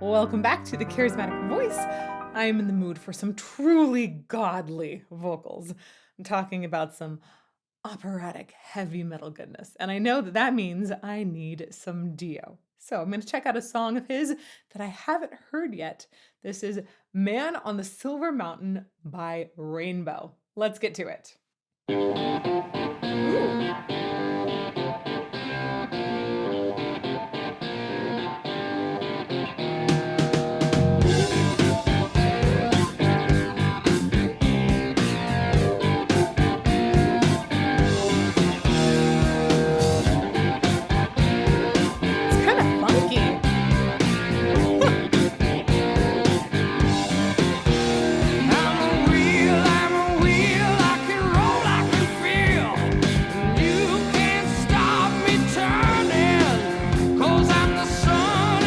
Welcome back to the Charismatic Voice. I am in the mood for some truly godly vocals. I'm talking about some operatic heavy metal goodness, and I know that that means I need some Dio. So I'm going to check out a song of his that I haven't heard yet. This is Man on the Silver Mountain by Rainbow. Let's get to it. Ooh. It's kind of funky. I'm a wheel, I can roll, I can feel. You can't stop me turning. 'Cause I'm the sun,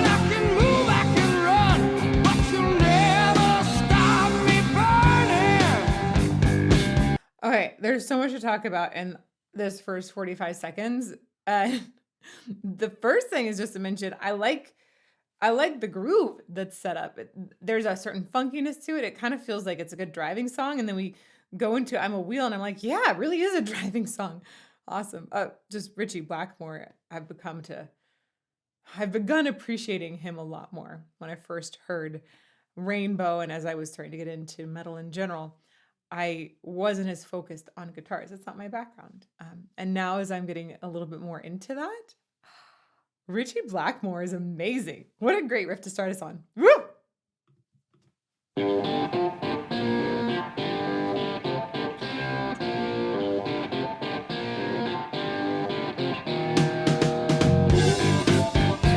I can move, I can run. But you'll never stop me burning. Okay, there's so much to talk about in this first 45 seconds. Uh, the first thing is just to mention I like the groove that's set up. There's a certain funkiness to it. It kind of feels like it's a good driving song, and then we go into "I'm a Wheel," and I'm like, yeah, it really is a driving song. Awesome. Just Richie Blackmore. I've begun appreciating him a lot more when I first heard Rainbow, and as I was starting to get into metal in general. I wasn't as focused on guitars. It's not my background. And now, as I'm getting a little bit more into that, Richie Blackmore is amazing. What a great riff to start us on. Woo!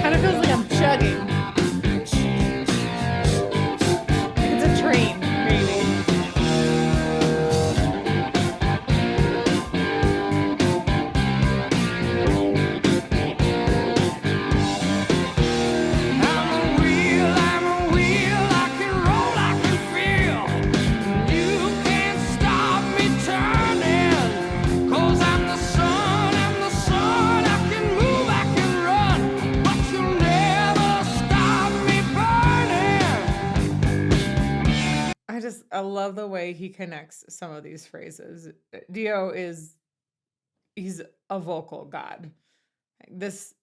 Kind of feels like I'm chugging. Like it's a train, maybe. I'm a wheel, I can roll, I can feel. You can't stop me turning. 'Cause I'm the sun, I can move, I can run. But you'll never stop me burning. I love the way he connects some of these phrases. Dio he's a vocal god. This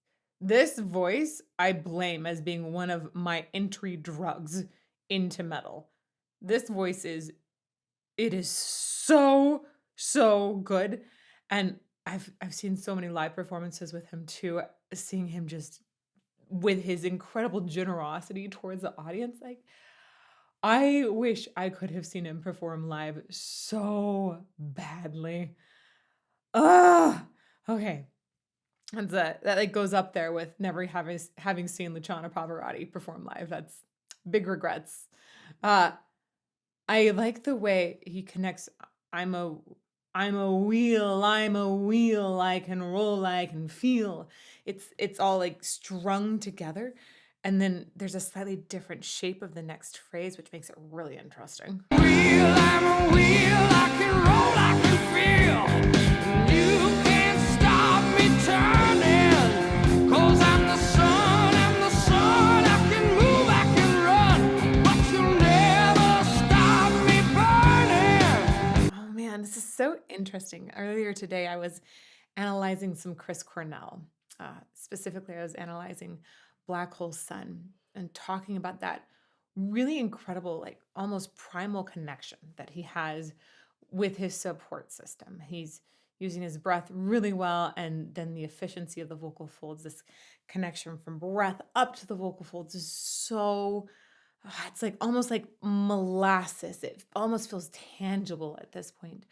voice I blame as being one of my entry drugs into metal. This voice is so good, and I've seen so many live performances with him too. Seeing him just with his incredible generosity towards the audience, like I wish I could have seen him perform live so badly. Ugh. Okay. That like goes up there with never having seen Luciano Pavarotti perform live. That's big regrets. Uh, I like the way he connects. I'm a I'm a wheel, I can roll, I can feel. It's all like strung together. And then there's a slightly different shape of the next phrase, which makes it really interesting. I'm a wheel, I can roll, I can feel. You can't stop me turning. 'Cause I'm the sun, I can move, I can run. But you'll never stop me burning. Oh man, this is so interesting. Earlier today, I was analyzing some Chris Cornell. Specifically, I was analyzing Black Hole Sun and talking about that really incredible, like almost primal connection that he has with his support system. He's using his breath really well, and then the efficiency of the vocal folds, this connection from breath up to the vocal folds is so it's like almost like molasses. It almost feels tangible at this point.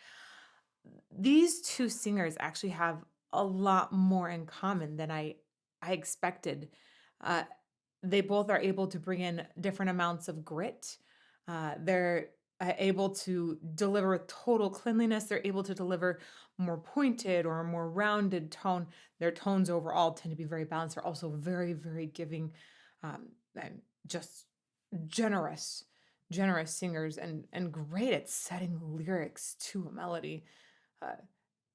These two singers actually have a lot more in common than I expected. Uh, they both are able to bring in different amounts of grit. They're able to deliver total cleanliness. They're able to deliver more pointed or a more rounded tone. Their tones overall tend to be very balanced. They're also very, very giving, and just generous, generous singers and great at setting lyrics to a melody. Uh,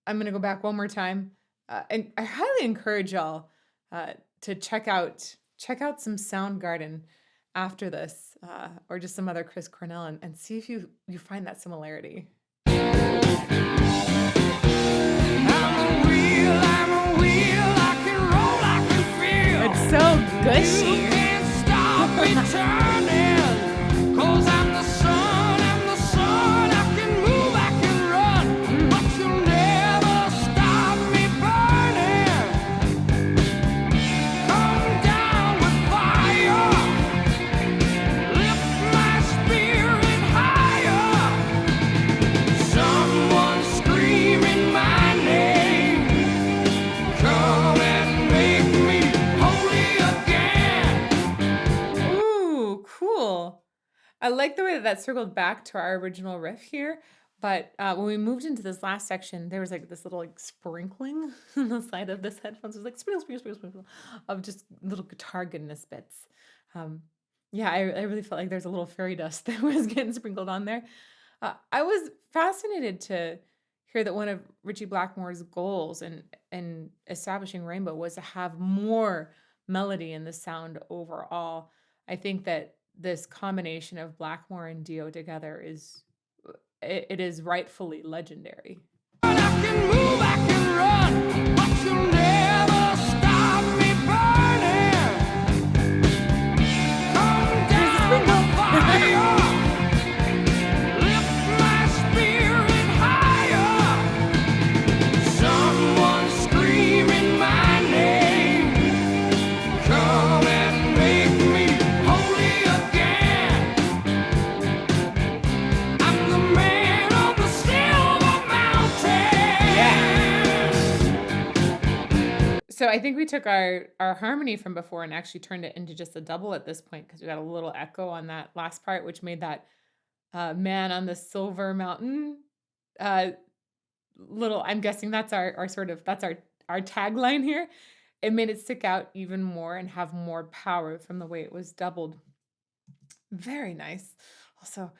I'm gonna go back one more time, and I highly encourage y'all to check out check out some Soundgarden after this, or just some other Chris Cornell, and see if you find that similarity. I'm a wheel, I can roll, I can feel. It's so You gushy. can't stop me turning, 'cause I'm the sun, I can move, I can run, but you'll never stop me burning. Come down with fire, lift my spirit higher. Someone screaming my name, come and make me holy again. Ooh, cool. I like the way that that circled back to our original riff here, but, when we moved into this last section, there was, like, this little, like, sprinkling on the side of this headphones. It was like, sprinkle, sprinkle, sprinkle, sprinkle, of just little guitar goodness bits. Um, yeah, I really felt like there's a little fairy dust that was getting sprinkled on there. I was fascinated to hear that one of Ritchie Blackmore's goals in establishing Rainbow was to have more melody in the sound overall. I think that this combination of Blackmore and Dio together is it is rightfully legendary. I can move, I can run, but you'll never stop me burning. Come There's a down sprinkle. with fire, lift my spirit higher. Someone screaming my name, come and make me holy again. I'm the man on the silver mountain. So I think we took our harmony from before and actually turned it into just a double at this point because we got a little echo on that last part, which made that man on the silver mountain uh, little. I'm guessing that's our sort of that's our tagline here. It made it stick out even more and have more power from the way it was doubled. Very nice. Also,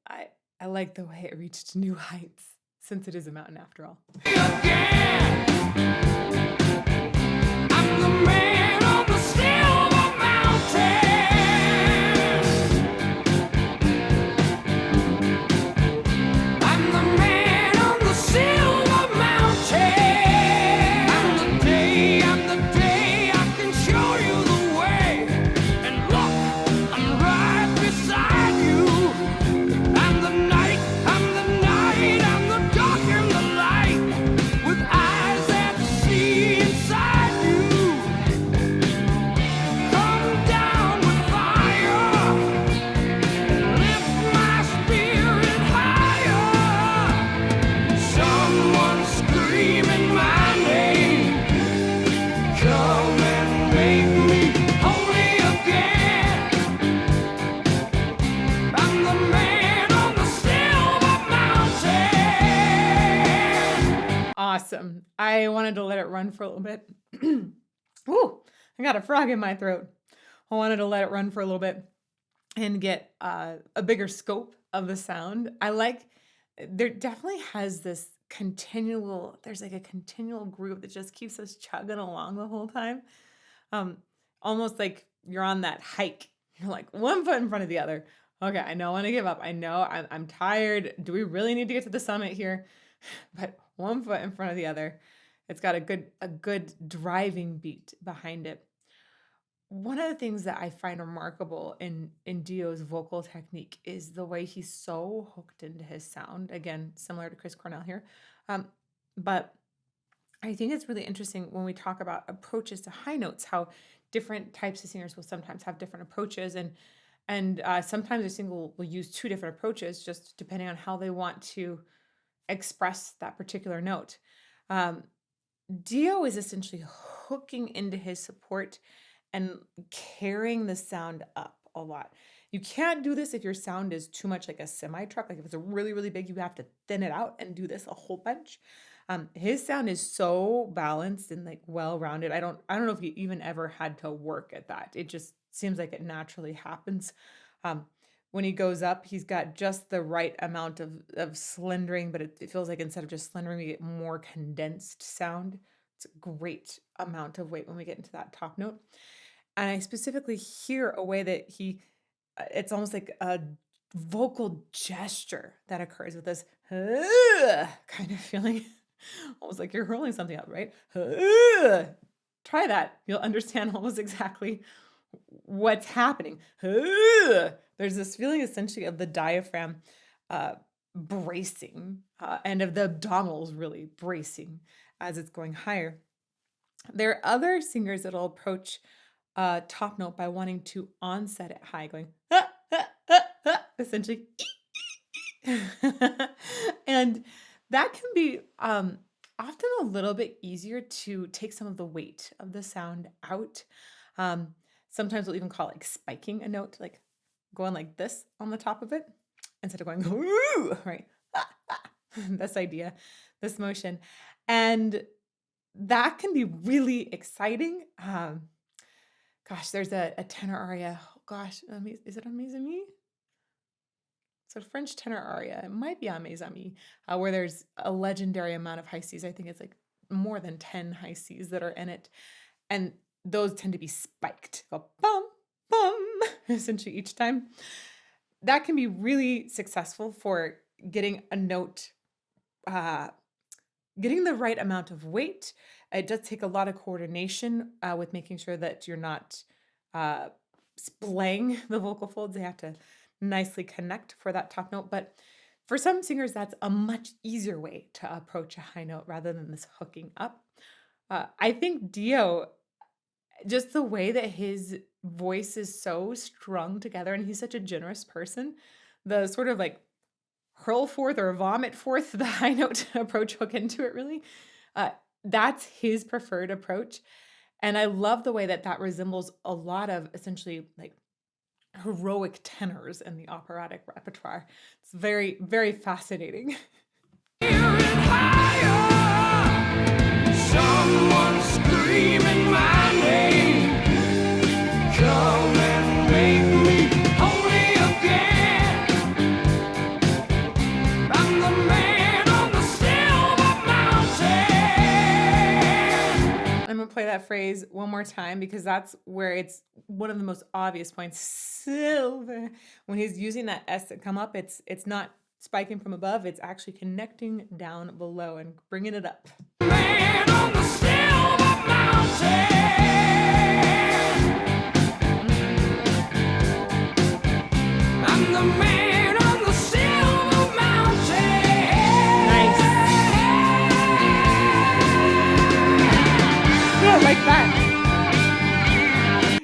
I I like the way it reached new heights since it is a mountain after all. Again. I'm the man on the silver mountain. I'm the man on the silver mountain. I'm the day I can show you the way. And look, I'm right beside you. I'm the night, I'm the dark and the light. With eyes that see inside you. Come down with fire, lift my spirit higher. Someone screaming my name, come and make me holy again. I'm the man on the silver mountain. Awesome. I wanted to let it run for a little bit. Ooh, I got a frog in my throat. I wanted to let it run for a little bit and get a bigger scope of the sound. I like there definitely has this there's like a continual groove that just keeps us chugging along the whole time. Um, Almost like you're on that hike. You're like one foot in front of the other. Okay, I know I want to give up. I know I'm tired. Do we really need to get to the summit here? But one foot in front of the other. It's got a good driving beat behind it. One of the things that I find remarkable in Dio's vocal technique is the way he's so hooked into his sound. Again, similar to Chris Cornell here. Um, but I think it's really interesting when we talk about approaches to high notes, how different types of singers will sometimes have different approaches, and sometimes a singer will use two different approaches just depending on how they want to express that particular note. Um, Dio is essentially hooking into his support and carrying the sound up a lot. You can't do this if your sound is too much like a semi truck. Like if it's a really, really big, you have to thin it out and do this a whole bunch. His sound is so balanced and like well rounded. I don't know if he even ever had to work at that. It just seems like it naturally happens. Um, when he goes up, he's got just the right amount of slendering, but it feels like instead of just slendering, we get more condensed sound. It's a great amount of weight when we get into that top note. And I specifically hear a way that it's almost like a vocal gesture that occurs with this kind of feeling, almost like you're rolling something out, right? Try that. You'll understand almost exactly what's happening. There's this feeling essentially of the diaphragm uh, bracing and of the abdominals really bracing as it's going higher. There are other singers that'll approach top note by wanting to onset it high, going essentially, and that can be often a little bit easier to take some of the weight of the sound out. Um, Sometimes we'll even call it like spiking a note, like going like this on the top of it instead of going "Ooh," right. This idea, this motion, and that can be really exciting. Gosh, there's a tenor aria. Oh, gosh, is it on Mes Amis? It's a French tenor aria. It might be on Mes Amis, where there's a legendary amount of high Cs. I think it's like more than 10 high Cs that are in it. And those tend to be spiked. Go bum, bum, essentially each time. That can be really successful for getting a note, uh, getting the right amount of weight. It does take a lot of coordination with making sure that you're not uh, splaying the vocal folds. They have to nicely connect for that top note. But for some singers, that's a much easier way to approach a high note rather than this hooking up. I think Dio, just the way that his voice is so strung together and he's such a generous person, the sort of like hurl forth or vomit forth the high note approach, hook into it really. Uh, that's his preferred approach. And I love the way that that resembles a lot of essentially like heroic tenors in the operatic repertoire. It's very, very fascinating. Someone screaming my name. Come and make me holy again. I'm the man on the silver mountain. I'm gonna play that phrase one more time because that's where it's one of the most obvious points. Silver. When he's using that S to come up, it's not spiking from above, it's actually connecting down below and bringing it up. Man on the silver mountain. I'm the man on the silver mountain. Nice. Yeah, like that.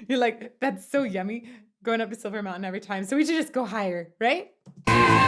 You're like, that's so yummy going up to Silver Mountain every time. So we should just go higher, right? Yeah.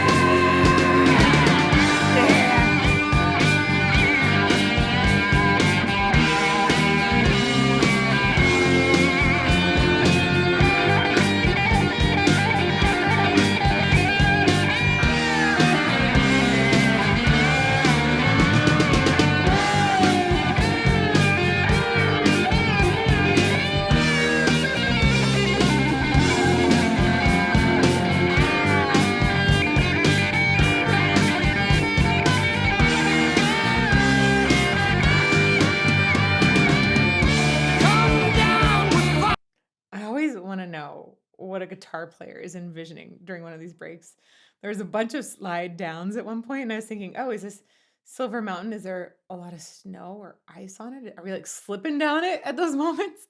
I always want to know what a guitar player is envisioning during one of these breaks. There was a bunch of slide downs at one point, and I was thinking, oh, is this Silver Mountain? Is there a lot of snow or ice on it? Are we like slipping down it at those moments?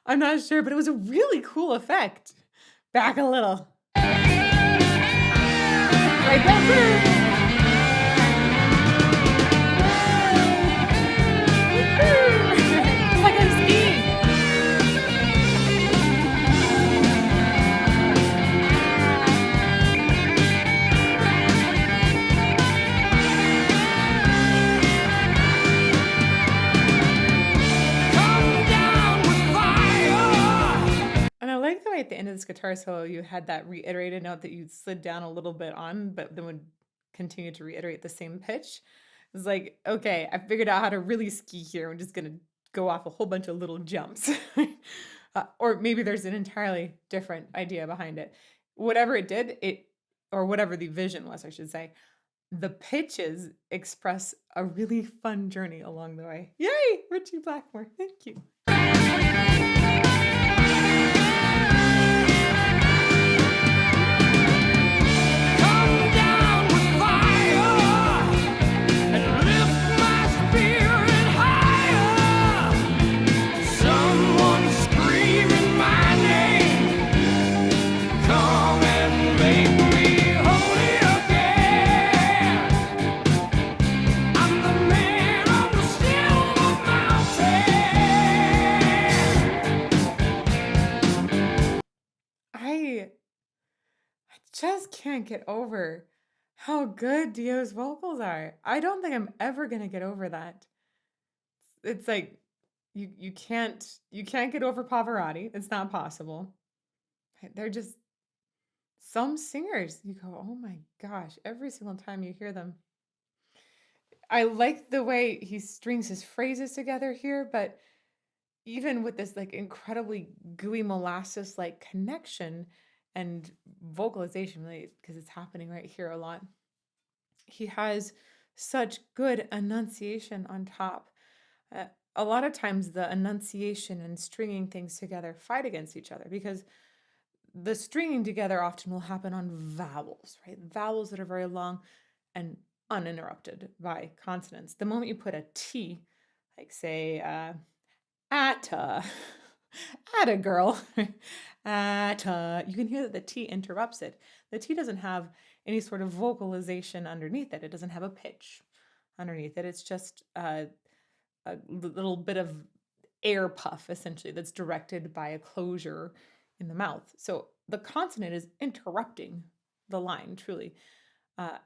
I'm not sure, but it was a really cool effect. Back a little. Like that. It's like I'm skiing. And I like the way at the end of this guitar solo you had that reiterated note that you slid down a little bit on, but then would continue to reiterate the same pitch. It's like, okay, I figured out how to really ski here. I'm just gonna go off a whole bunch of little jumps. Or maybe there's an entirely different idea behind it. Whatever it did, or whatever the vision was, I should say, the pitches express a really fun journey along the way. Yay, Richie Blackmore. Thank you. I just can't get over how good Dio's vocals are. I don't think I'm ever gonna get over that. It's like you can't get over Pavarotti. It's not possible. They're just some singers. You go, oh my gosh, every single time you hear them. I like the way he strings his phrases together here, but even with this like incredibly gooey molasses like connection and vocalization, really, because it's happening right here a lot. He has such good enunciation on top. Uh, a lot of times, the enunciation and stringing things together fight against each other because the stringing together often will happen on vowels, right? Vowels that are very long and uninterrupted by consonants. The moment you put a T, like say, atta, atta girl, atta, you can hear that the T interrupts it. The T doesn't have any sort of vocalization underneath it. It doesn't have a pitch underneath it. It's just a little bit of air puff, essentially, that's directed by a closure in the mouth. So the consonant is interrupting the line, truly. Uh,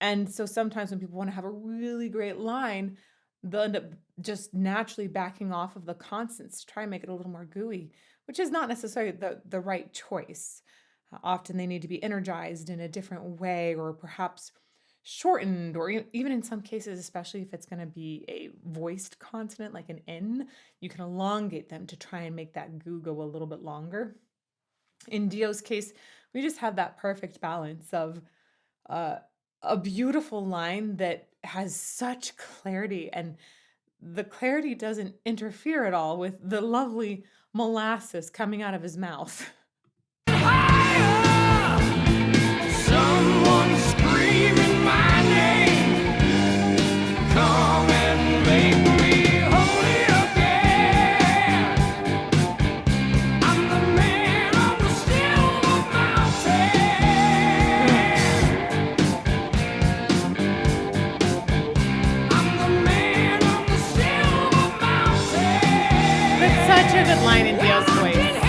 and so sometimes when people want to have a really great line, they'll end up just naturally backing off of the consonants to try and make it a little more gooey, which is not necessarily the right choice. Often they need to be energized in a different way or perhaps shortened, or even in some cases, especially if it's going to be a voiced consonant like an N, you can elongate them to try and make that goo go a little bit longer. In Dio's case, we just have that perfect balance of uh, a beautiful line that has such clarity, and the clarity doesn't interfere at all with the lovely molasses coming out of his mouth. Someone screaming my name. Come and make me holy again. I'm the man on the silver mountain. I'm the man on the silver mountain. That's such a good line in Dio's voice.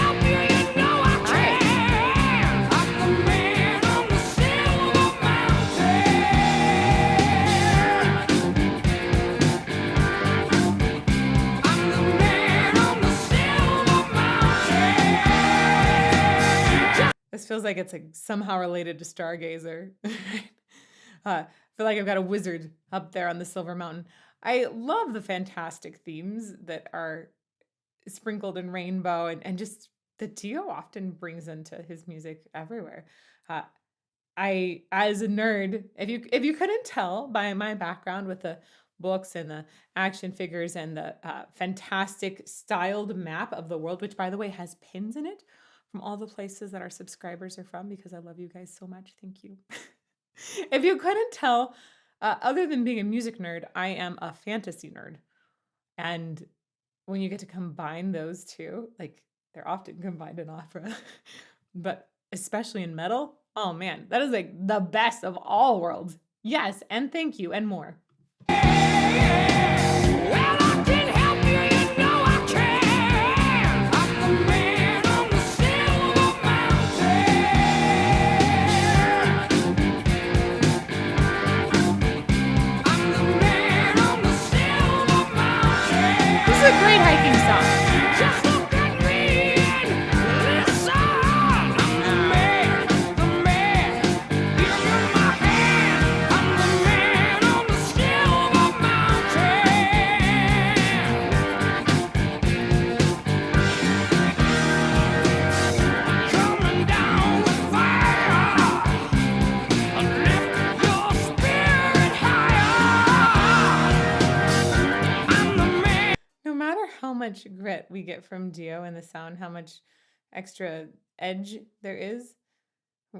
This feels like it's like somehow related to Stargazer. Feel like I've got a wizard up there on the Silver Mountain. I love the fantastic themes that are sprinkled in rainbow and just that Dio often brings into his music everywhere. Uh, I, as a nerd, if you couldn't tell by my background with the books and the action figures and the fantastic styled map of the world, which by the way has pins in it from all the places that our subscribers are from, because I love you guys so much. Thank you. If you couldn't tell, other than being a music nerd, I am a fantasy nerd. And when you get to combine those two, like they're often combined in opera, but especially in metal, oh man, that is like the best of all worlds. Yes, and thank you, and more. Well, I can help you, you know I can. I'm the man on the silver mountain. I'm the man on the silver mountain. This is a great hiking song. Just look at me and listen. I'm the man, the man. Give me my hand. I'm the man on the silver mountain. Coming down with fire. And lift your spirit higher. I'm the man. No matter how much grit we get from Dio in the sound, how much extra edge there is,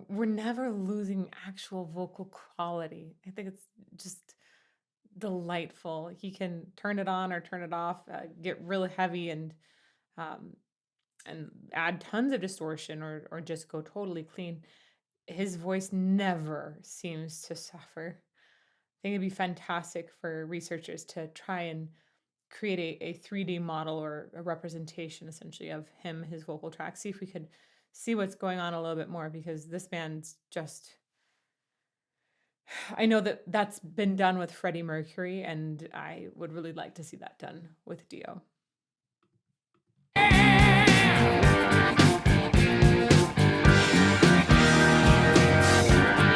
we're never losing actual vocal quality. I think it's just delightful. He can turn it on or turn it off, get really heavy um, and add tons of distortion or just go totally clean. His voice never seems to suffer. I think it'd be fantastic for researchers to try and create a 3D model or a representation essentially of him, his vocal tracks. See if we could see what's going on a little bit more because this band's just I know that that's been done with Freddie Mercury, and I would really like to see that done with Dio.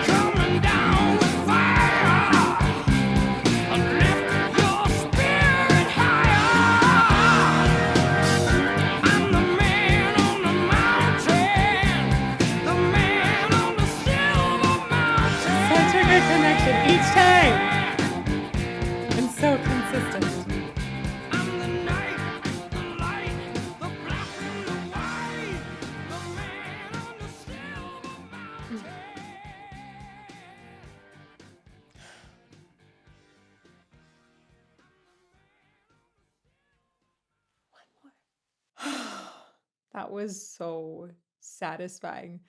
Coming down with fire, lift your spirit higher. I'm the man on the mountain, the man on the silver mountain. Such a good connection each time, and so consistent. I'm the night, the light, the black and the white, the man on the silver mountain. That was so satisfying.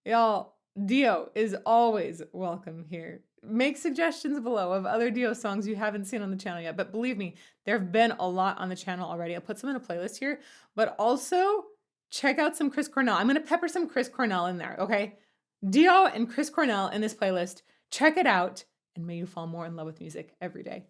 Y'all, Dio is always welcome here. Make suggestions below of other Dio songs you haven't seen on the channel yet. But believe me, there have been a lot on the channel already. I'll put some in a playlist here. But also, check out some Chris Cornell. I'm going to pepper some Chris Cornell in there, okay? Dio and Chris Cornell in this playlist. Check it out. And may you fall more in love with music every day.